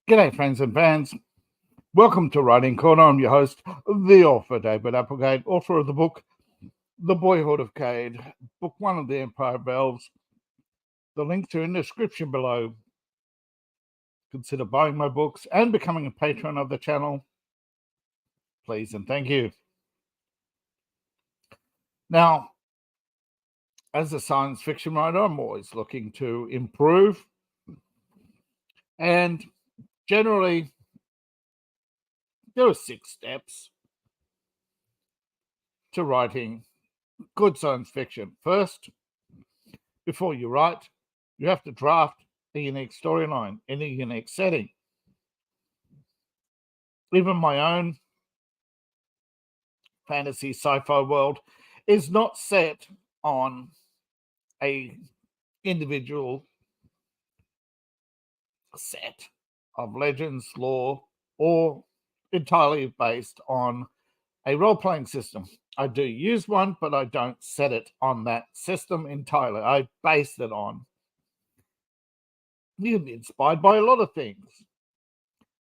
G'day, friends and fans. Welcome to Writing Corner. I'm your host, the author, David Applegate, author of the book, The Boyhood of Cade, book one of the Empire Bells. The links are in the description below. Consider buying my books and becoming a patron of the channel. Please and thank you. Now, as a science fiction writer, I'm always looking to improve. And generally, there are 6 steps to writing good science fiction. First, before you write, you have to draft a unique storyline in a unique setting. Even my own fantasy sci-fi world is not set on a individual set of legends, lore, or entirely based on a role-playing system. I do use one, but I don't set it on that system entirely. I base it on. You can be inspired by a lot of things,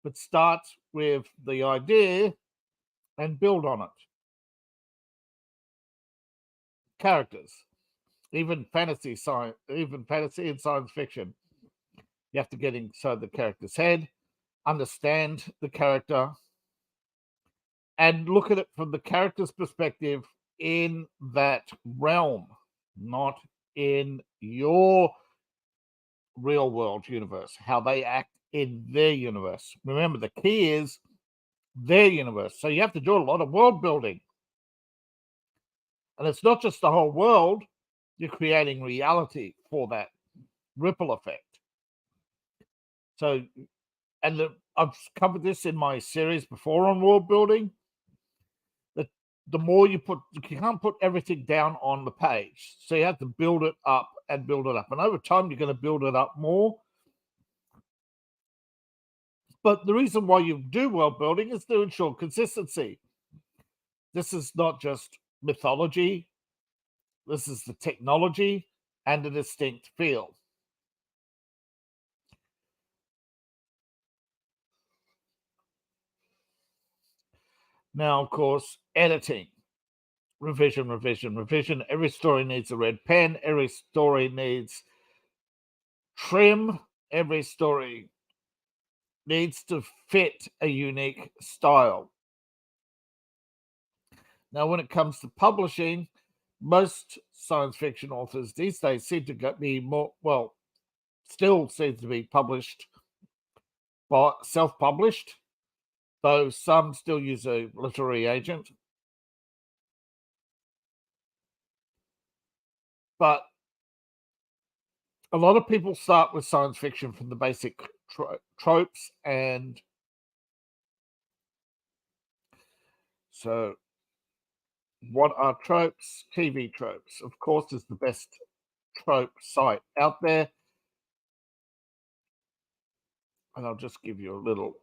but start with the idea and build on it. Characters, even fantasy and science fiction. You have to get inside the character's head, understand the character, and look at it from the character's perspective in that realm, not in your real world universe, how they act in their universe. Remember, the key is their universe. So you have to do a lot of world building. And it's not just the whole world, you're creating reality for that ripple effect. So, and I've covered this in my series before on world building, that the more you can't put everything down on the page. So you have to build it up and build it up. And over time, you're going to build it up more. But the reason why you do world building is to ensure consistency. This is not just mythology. This is the technology and a distinct feel. Now, of course, editing. Revision. Every story needs a red pen. Every story needs trim. Every story needs to fit a unique style. Now, when it comes to publishing, most science fiction authors these days seem to be more, still seem to be published, but self-published, though some still use a literary agent. But a lot of people start with science fiction from the basic tropes, and so what are tropes? TV Tropes, of course, is the best trope site out there. And I'll just give you a little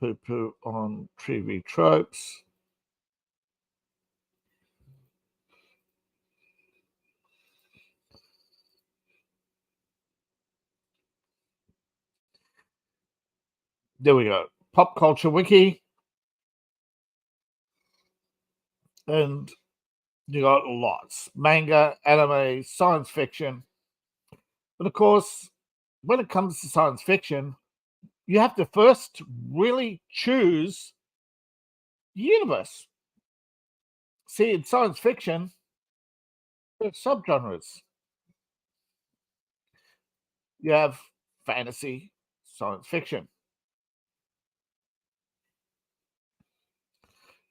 poo-poo on TV Tropes. There we go. Pop Culture Wiki. And you got lots. Manga, anime, science fiction. But of course, when it comes to science fiction, you have to first really choose the universe. See, in science fiction, there's subgenres. You have fantasy, science fiction.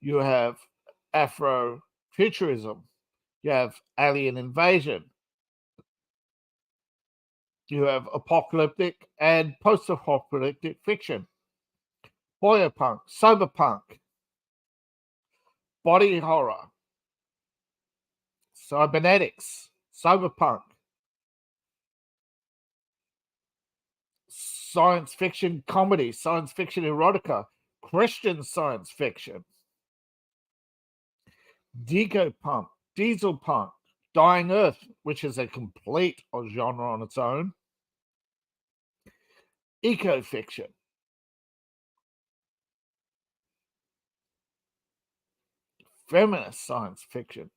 You have Afrofuturism. You have alien invasion. You have apocalyptic and post-apocalyptic fiction. Boyopunk, cyberpunk, body horror, cybernetics, cyberpunk, science fiction comedy, science fiction erotica, Christian science fiction, diesel punk, dying earth, which is a complete genre on its own, eco-fiction, feminist science fiction,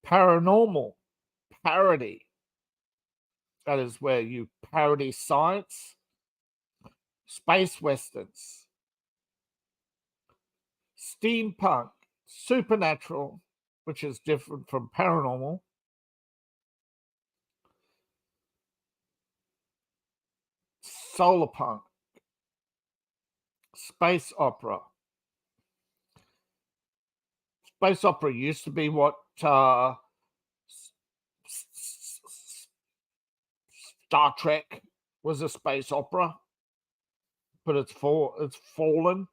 paranormal, parody. That is where you parody science, space westerns, steampunk, supernatural, which is different from paranormal, solar punk, space opera. Space opera used to be what Star Trek was, a space opera, but it's fallen.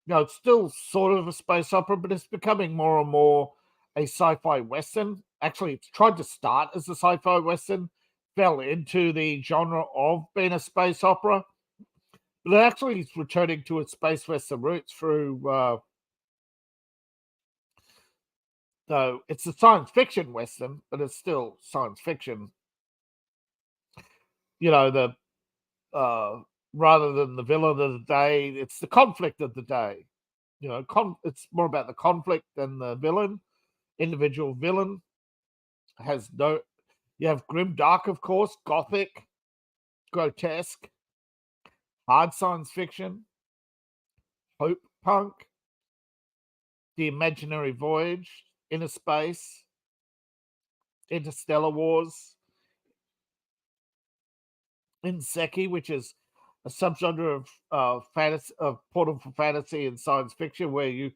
It's still sort of a space opera, but it's becoming more and more a sci-fi western. Actually, it's tried to start as a sci-fi western, fell into the genre of being a space opera, but it actually is returning to its space western roots through. Though it's a science fiction western, but it's still science fiction. The rather than the villain of the day, it's the conflict of the day. It's more about the conflict than the villain. Individual villain has no. You have grim dark, of course, gothic, grotesque, hard science fiction, hope punk, the imaginary voyage, inner space, interstellar wars, Inseki, which is a subgenre of fantasy, of portal for fantasy and science fiction, where you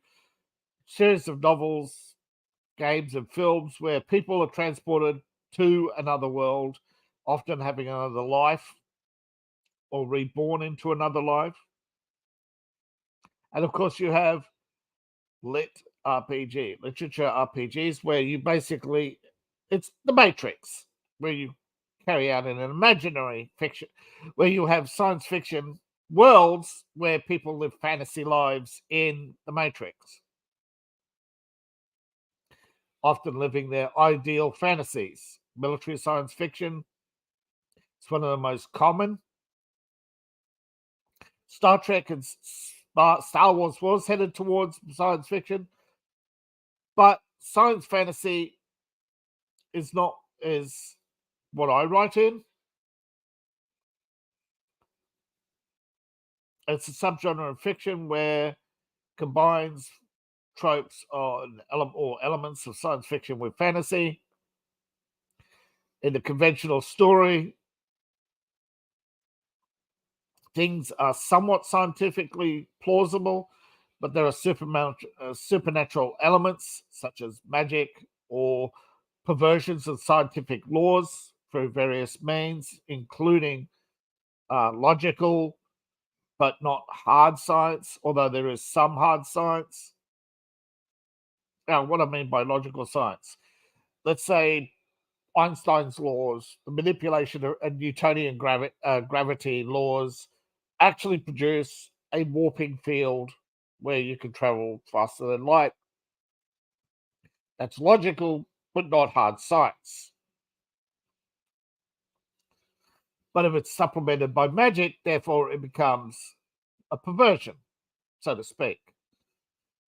series of novels, games, and films where people are transported to another world, often having another life or reborn into another life. And of course, you have lit RPG, literature RPGs, where you basically, it's the Matrix, where you carry out an imaginary fiction, where you have science fiction worlds where people live fantasy lives in the Matrix, often living their ideal fantasies. Military science fiction, it's one of the most common. Star Trek and Star Wars was headed towards science fiction, but science fantasy is what I write in. It's a subgenre of fiction where combines tropes or elements of science fiction with fantasy. In the conventional story, things are somewhat scientifically plausible, but there are supernatural elements such as magic or perversions of scientific laws through various means, including logical but not hard science, although there is some hard science. Now, what I mean by logical science, let's say Einstein's laws, the manipulation of Newtonian gravity laws actually produce a warping field where you can travel faster than light. That's logical, but not hard science. But if it's supplemented by magic, therefore it becomes a perversion, so to speak.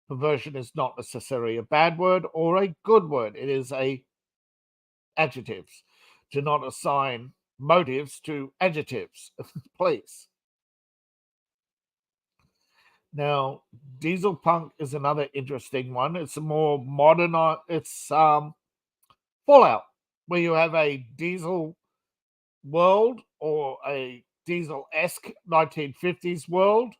Perversion is not necessarily a bad word or a good word. It is adjectives. Do not assign motives to adjectives, please. Now, diesel punk is another interesting one. It's a more modern. It's Fallout, where you have a diesel world or a diesel-esque 1950s world,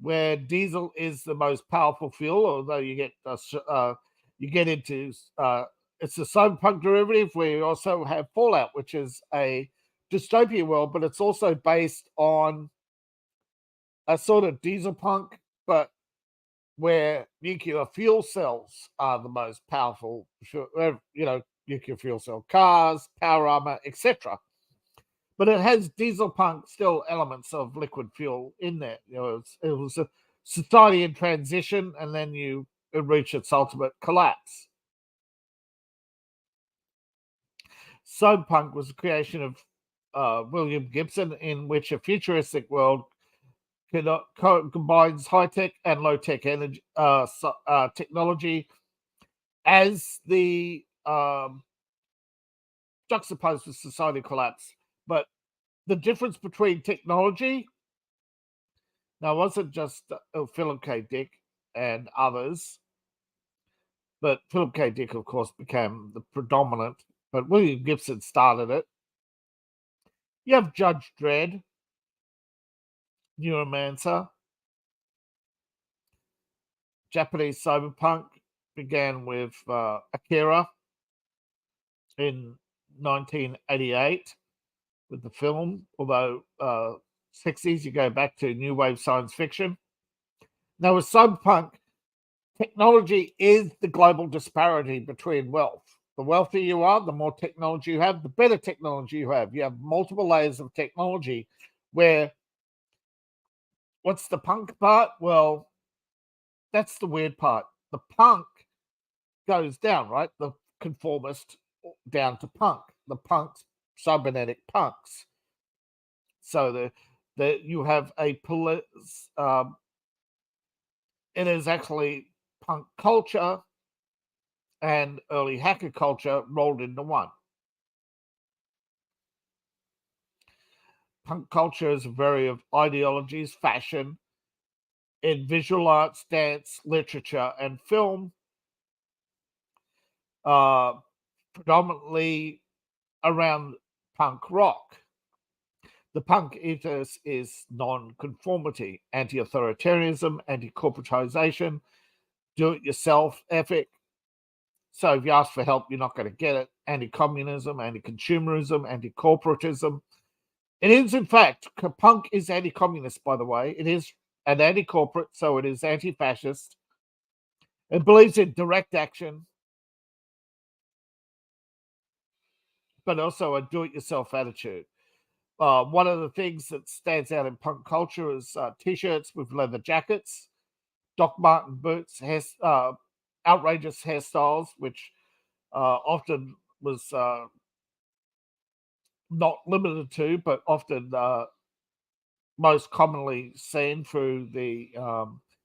where diesel is the most powerful fuel. Although you get into it's a cyberpunk derivative, where you also have Fallout, which is a dystopia world, but it's also based on a sort of diesel punk, but where nuclear fuel cells are the most powerful, nuclear fuel cell cars, power armor, etc. But it has diesel punk still elements of liquid fuel in there. It was a society in transition, and then it reached its ultimate collapse. Cyberpunk was the creation of William Gibson, in which a futuristic world combines high-tech and low-tech energy technology as the juxtaposed with society collapse. But the difference between technology, now, it wasn't just Philip K. Dick and others, but Philip K. Dick, of course, became the predominant, but William Gibson started it. You have Judge Dredd, Neuromancer. Japanese cyberpunk began with Akira in 1988 with the film, although 60s, you go back to new wave science fiction. Now, with cyberpunk, technology is the global disparity between wealth. The wealthier you are, the more technology you have, the better technology you have. You have multiple layers of technology where, what's the punk part? Well, that's the weird part. The punk goes down, right? The conformist down to punk. The punks, cybernetic punks. So you have a it is actually punk culture and early hacker culture rolled into one. Punk culture is a variety of ideologies, fashion, in visual arts, dance, literature, and film, predominantly around punk rock. The punk ethos is non-conformity, anti-authoritarianism, anti-corporatization, do-it-yourself ethic. So if you ask for help, you're not going to get it. Anti-communism, anti-consumerism, anti-corporatism. It is, in fact, punk is anti-communist, by the way. It is an anti-corporate, so it is anti-fascist. It believes in direct action, but also a do-it-yourself attitude. One of the things that stands out in punk culture is T-shirts with leather jackets, Doc Marten boots, outrageous hairstyles, which often was not limited to, but often most commonly seen through the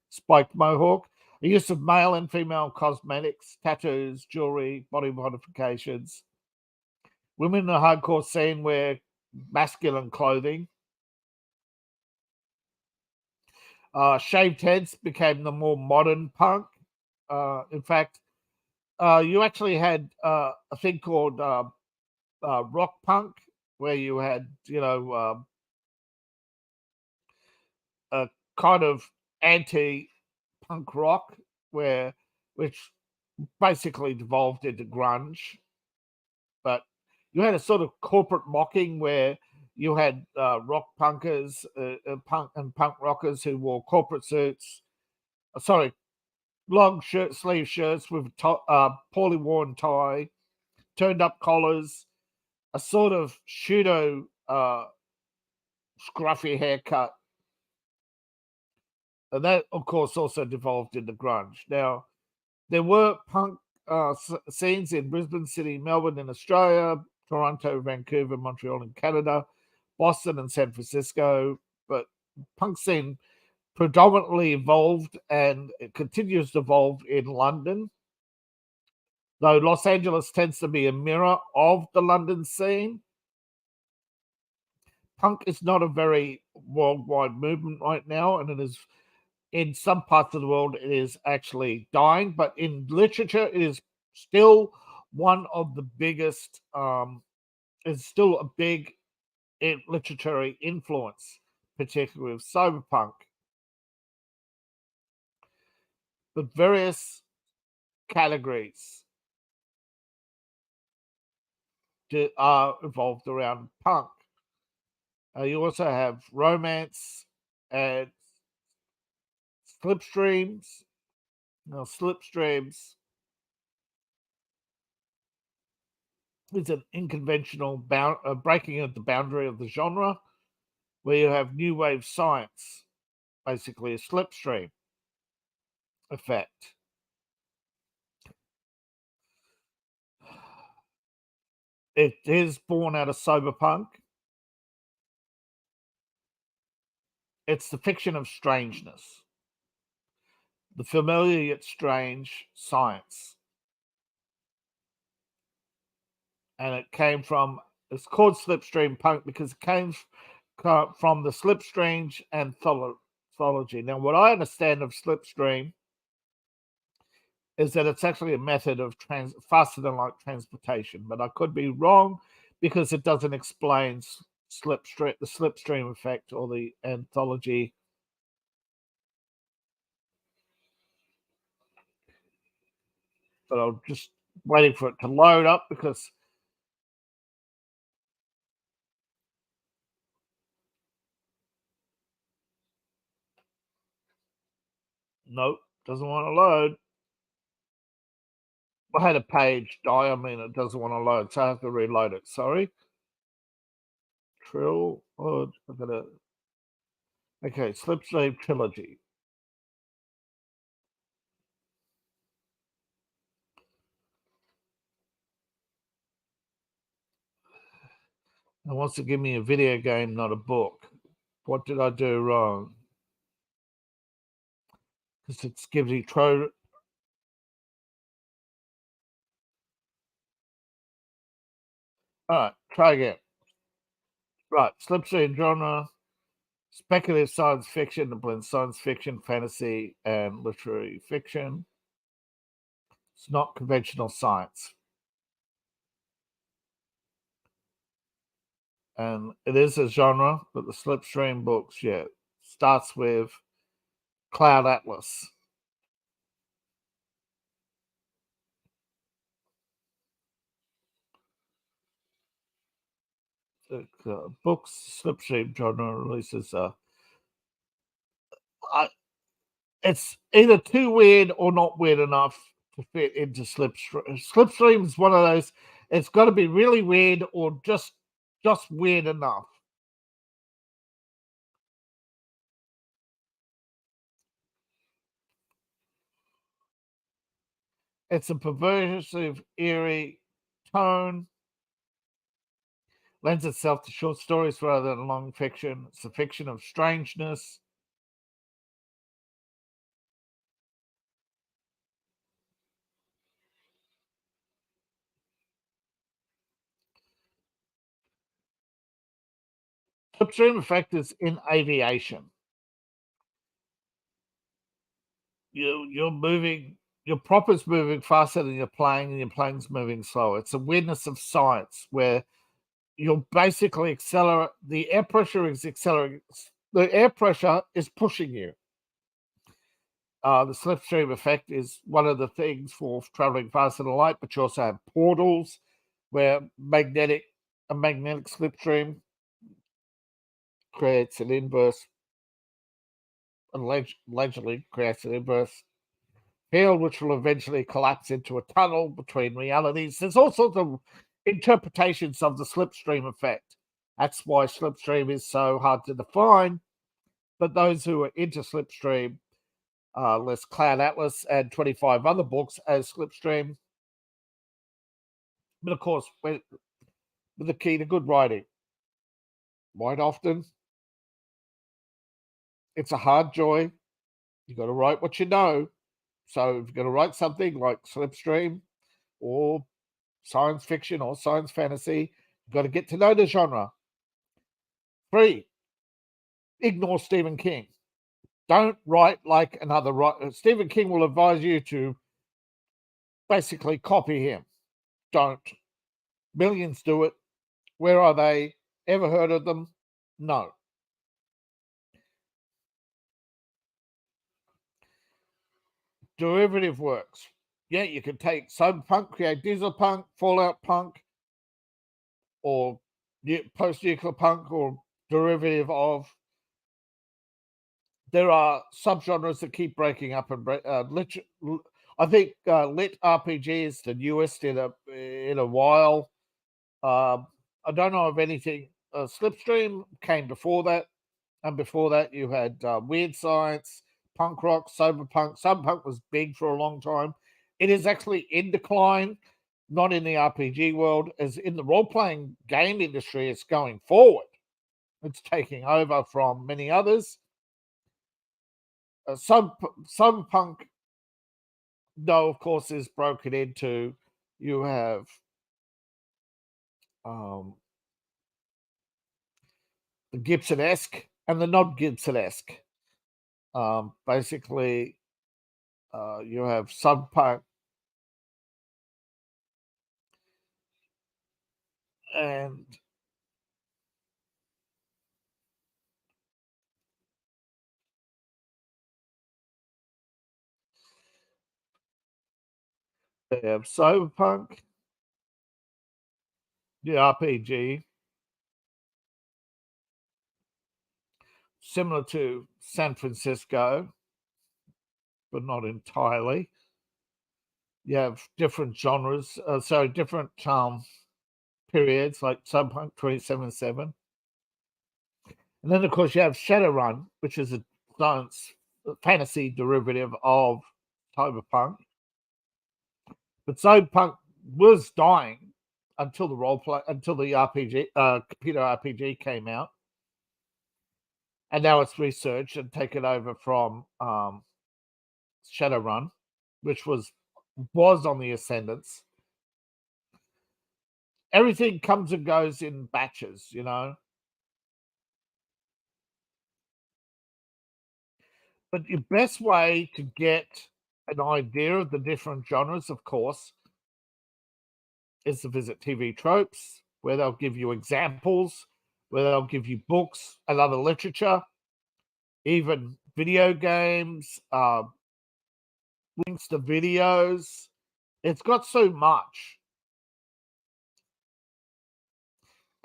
spiked mohawk. The use of male and female cosmetics, tattoos, jewelry, body modifications. Women in the hardcore scene wear masculine clothing. Shaved heads became the more modern punk. In fact, you actually had a thing called rock punk, where you had, a kind of anti-punk rock, which basically devolved into grunge. But you had a sort of corporate mocking where you had rock punkers, punk rockers who wore corporate suits. Long sleeve shirts with poorly worn tie, turned up collars, a sort of pseudo scruffy haircut. And that, of course, also devolved into grunge. Now, there were punk scenes in Brisbane, Sydney, Melbourne in Australia, Toronto, Vancouver, Montreal in Canada, Boston and San Francisco. But punk scene predominantly evolved and it continues to evolve in London, though Los Angeles tends to be a mirror of the London scene. Punk is not a very worldwide movement right now, and it is, in some parts of the world, it is actually dying, but in literature, it is still one of the biggest, it's still a big literary influence, particularly with cyberpunk. But various categories are evolved around punk. You also have romance and slipstreams. Now, slipstreams is an unconventional breaking of the boundary of the genre, where you have new wave science, basically a slipstream effect. It is born out of cyberpunk. It's the fiction of strangeness, the familiar yet strange science. And it came from, it's called slipstream punk because it came from the slipstream anthology. Now, what I understand of slipstream is that it's actually a method of faster than light transportation, but I could be wrong because it doesn't explain the slipstream effect or the anthology. But I'm just waiting for it to load up because nope, doesn't want to load. I had a page die. I mean, it doesn't want to load, so I have to reload it. Sorry. Trill. Oh, I've got to. Okay, Slipstream Trilogy. It wants to give me a video game, not a book. What did I do wrong? Because it's giving Tro. All right, try again. Right, Slipstream genre, speculative science fiction that blends science fiction, fantasy, and literary fiction. It's not conventional science. And it is a genre, but the Slipstream books, yeah, starts with Cloud Atlas. Books, Slipstream genre releases. It's either too weird or not weird enough to fit into Slipstream. Slipstream is one of those. It's got to be really weird or just weird enough. It's a pervasive, eerie tone. Lends itself to short stories rather than long fiction. It's a fiction of strangeness. Slipstream effect is in aviation. You're moving. Your prop is moving faster than your plane, and your plane's moving slower. It's a weirdness of science where you're basically accelerate. The air pressure is accelerating. The air pressure is pushing you. The slipstream effect is one of the things for traveling faster than light, but you also have portals where a magnetic slipstream creates an inverse, allegedly creates an inverse field, which will eventually collapse into a tunnel between realities. There's all sorts of interpretations of the slipstream effect. That's why slipstream is so hard to define. But those who are into slipstream list Cloud Atlas and 25 other books as slipstream. But of course, with the key to good writing, quite often it's a hard joy. You've got to write what you know. So if you're going to write something like slipstream or science fiction or science fantasy, you've got to get to know the genre. 3, ignore Stephen King. Don't write like another writer. Stephen King will advise you to basically copy him. Don't. Millions do it. Where are they? Ever heard of them? No. Derivative works. Yeah, you can take cyberpunk, create diesel punk, fallout punk, or post-nuclear punk, or derivative of. There are subgenres that keep breaking up and I think lit RPG is the newest in a while. I don't know of anything. Slipstream came before that, and before that you had weird science, punk rock, cyberpunk. Cyberpunk was big for a long time. It is actually in decline, not in the RPG world, as in the role-playing game industry. It's going forward. It's taking over from many others. Cyberpunk, though, of course, is broken into. You have the Gibson-esque and the non-Gibson-esque. Basically, you have Cyberpunk and they have Cyberpunk, the RPG, similar to San Francisco, but not entirely. You have different genres, different periods, like Cyberpunk 2077. And then, of course, you have Shadowrun, which is a science fantasy derivative of Cyberpunk. But Cyberpunk was dying until the RPG, computer RPG came out. And now it's researched and taken over from Shadowrun, which was on the ascendance. Everything comes and goes in batches, you know. But your best way to get an idea of the different genres, of course, is to visit TV Tropes, where they'll give you examples, where they'll give you books and other literature, even video games, links to videos. It's got so much.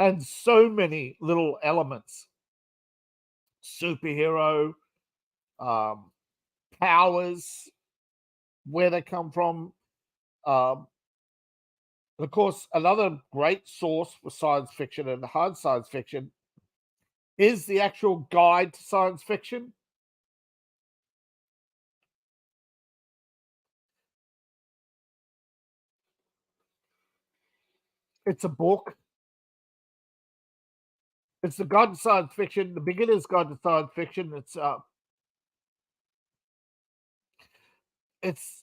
And so many little elements. Superhero, powers, where they come from. Of course, another great source for science fiction and hard science fiction is the actual guide to science fiction. It's a book. It's the guide to science fiction, the beginner's guide to science fiction. It's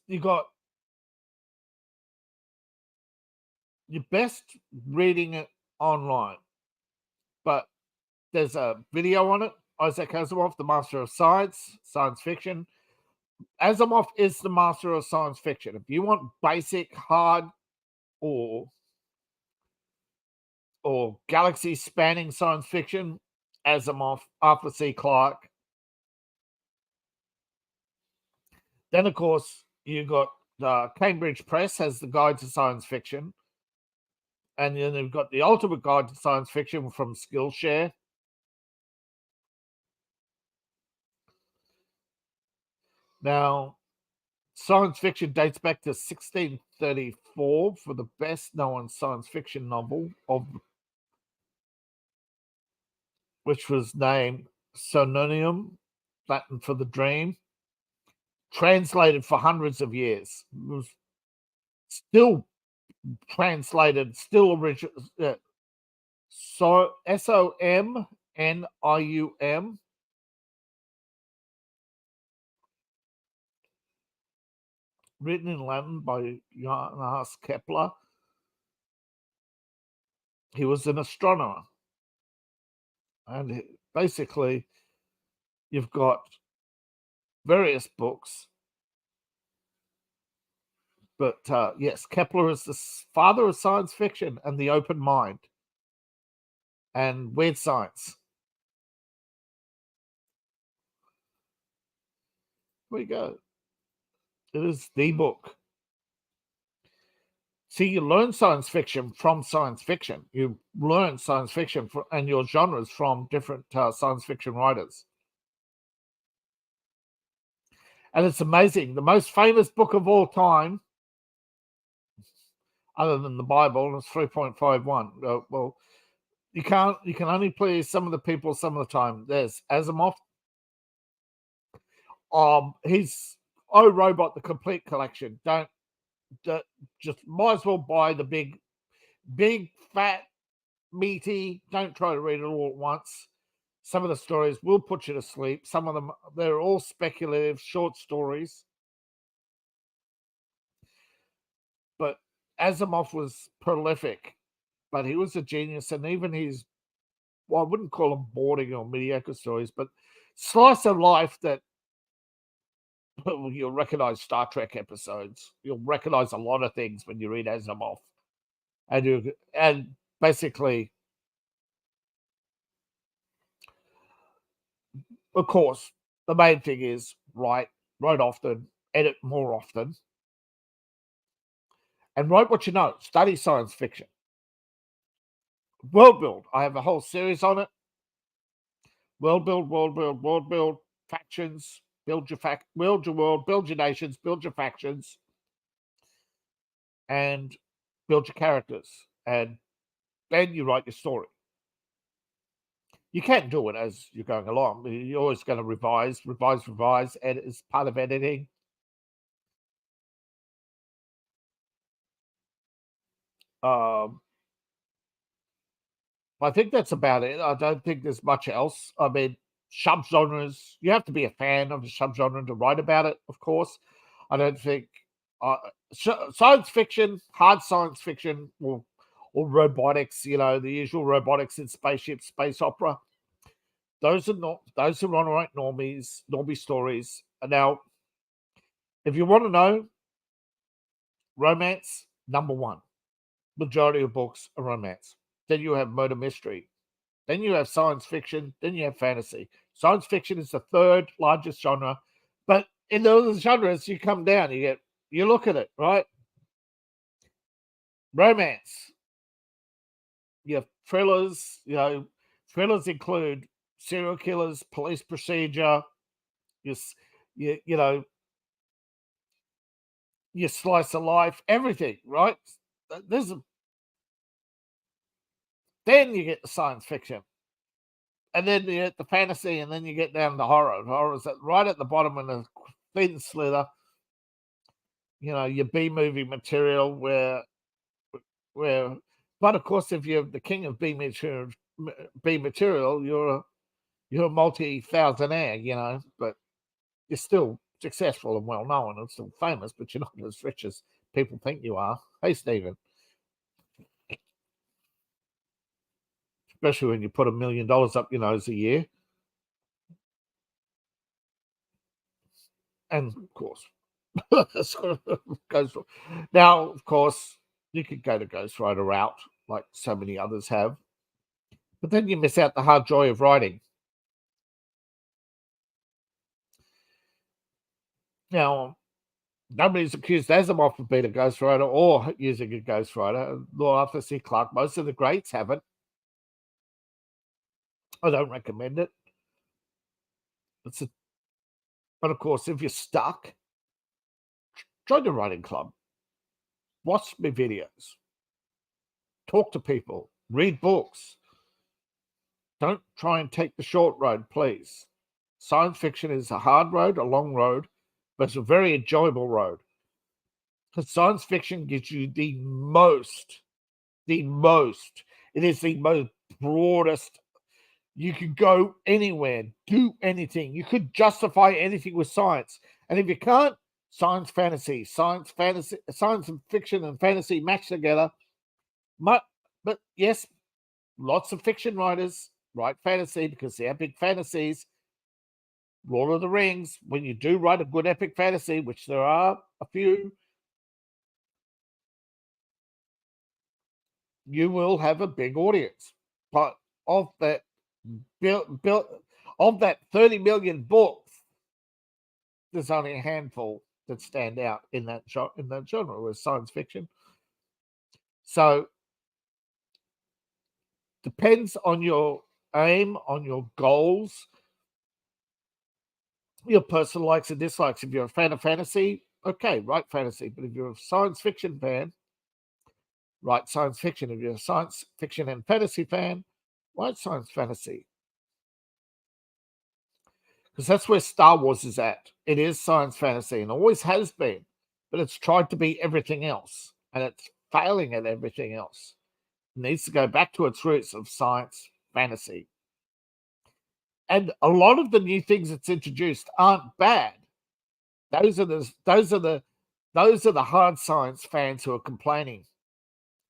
you got your best reading it online, but there's a video on it. Isaac Asimov, the master of science fiction. Asimov is the master of science fiction. If you want basic, hard, or galaxy spanning science fiction, Asimov, Arthur C. Clarke. Then, of course, you got Cambridge Press has the Guide to Science Fiction. And then they've got the Ultimate Guide to Science Fiction from Skillshare. Now, science fiction dates back to 1634 for the best known science fiction novel, which was named Somnium, Latin for the Dream, translated for hundreds of years. It was still translated, still original. So Somnium, written in Latin by Johannes Kepler. He was an astronomer. And basically, you've got various books. But yes, Kepler is the father of science fiction and the open mind and weird science. Here we go. It is the book. See, you learn science fiction from science fiction. You learn science fiction and your genres from different science fiction writers. And it's amazing. The most famous book of all time, other than the Bible, is 3.51. Well, you can only please some of the people some of the time. There's Asimov. He's Robot, the complete collection. Just might as well buy the big, fat, meaty. Don't try to read it all at once. Some of the stories will put you to sleep. Some of them, they're all speculative, short stories. But Asimov was prolific, but he was a genius. And even his, well, I wouldn't call them boring or mediocre stories, but slice of life that you'll recognize Star Trek episodes. You'll recognize a lot of things when you read Asimov. And basically, of course, the main thing is write often, edit more often, and write what you know. Study science fiction. World build. I have a whole series on it. World build, factions, build your world, build your nations, build your factions, and build your characters. And then you write your story. You can't do it as you're going along. You're always going to revise, edit as part of editing. I think that's about it. I don't think there's much else. I mean, subgenres, you have to be a fan of the subgenre to write about it, of course. I don't think science fiction, hard science fiction, or robotics, the usual robotics in spaceships, space opera. Those are all right normie stories. Now, if you want to know, romance, number one. Majority of books are romance. Then you have murder mystery. Then you have science fiction. Then you have fantasy. Science fiction is the third largest genre. But in those genres, you come down, you look at it, right? Romance. You have thrillers. Thrillers include serial killers, police procedure, your slice of life, everything, right? Then you get the science fiction, and then you get the fantasy, and then you get down to horror. Horror's right at the bottom in a thin slither. Your B movie material, where, but of course, if you're the king of B material, you're a multi-thousandaire, but you're still successful and well known and still famous, but you're not as rich as people think you are. Hey, Stephen. Especially when you put $1 million up your nose a year. And of course, now, of course, you could go the ghostwriter route like so many others have, but then you miss out the hard joy of writing. Now, nobody's accused Asimov of being a ghostwriter or using a ghostwriter. Lord Arthur C. Clarke, most of the greats haven't. I don't recommend it. But of course, if you're stuck, join the writing club. Watch my videos. Talk to people. Read books. Don't try and take the short road, please. Science fiction is a hard road, a long road, but it's a very enjoyable road. Because science fiction gives you the most. It is the most broadest. You could go anywhere, do anything. You could justify anything with science. And if you can't, science and fiction and fantasy match together. But yes, lots of fiction writers write fantasy because they're epic fantasies. Lord of the Rings, when you do write a good epic fantasy, which there are a few, you will have a big audience. But of that of that 30 million books, there's only a handful that stand out in that genre with science fiction. So depends on your aim, on your goals, your personal likes and dislikes. If you're a fan of fantasy, okay, write fantasy. But if you're a science fiction fan, write science fiction. If you're a science fiction and fantasy fan, write science fantasy. Because that's where Star Wars is at. It is science fantasy and always has been, but it's tried to be everything else, and it's failing at everything else. It needs to go back to its roots of science fantasy. And a lot of the new things that's introduced aren't bad. Those are the hard science fans who are complaining.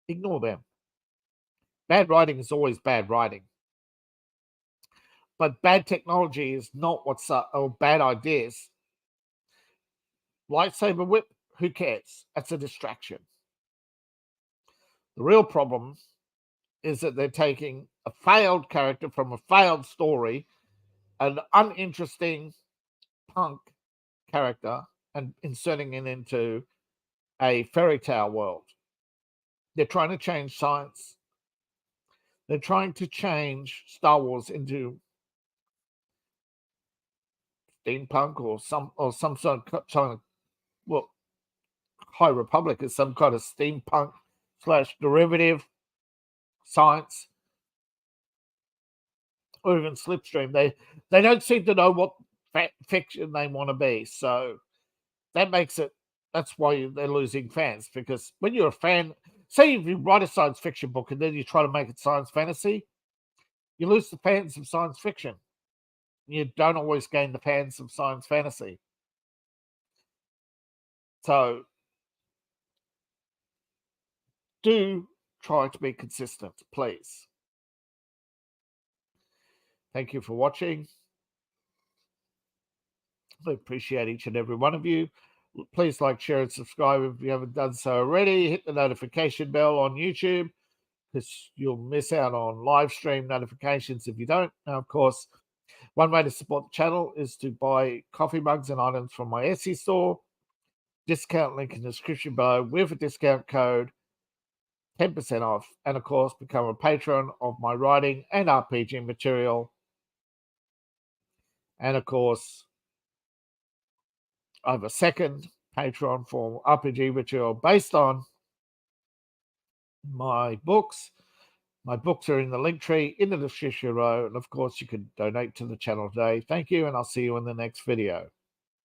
Ignore them. Bad writing is always bad writing. But bad technology is not what's or bad ideas. Lightsaber whip, who cares? That's a distraction. The real problem is that they're taking a failed character from a failed story, an uninteresting punk character, and inserting it into a fairy tale world. They're trying to change science. They're trying to change Star Wars into steampunk or some sort of well, High Republic is some kind of steampunk / derivative science, or even slipstream. They don't seem to know what fiction they want to be. So that makes it, that's why they're losing fans, because when you're a fan, say if you write a science fiction book and then you try to make it science fantasy, you lose the fans of science fiction. You don't always gain the fans of science fantasy. So do try to be consistent, please. Thank you for watching. I appreciate each and every one of you. Please like, share, and subscribe if you haven't done so already. Hit the notification bell on YouTube, because you'll miss out on live stream notifications if you don't. Now, of course, one way to support the channel is to buy coffee mugs and items from my Etsy store. Discount link in the description below with a discount code, 10% off. And of course, become a patron of my writing and RPG material. And of course, I have a second Patreon for RPG material based on my books. My books are in the link tree in the description below. And of course, you can donate to the channel today. Thank you, and I'll see you in the next video.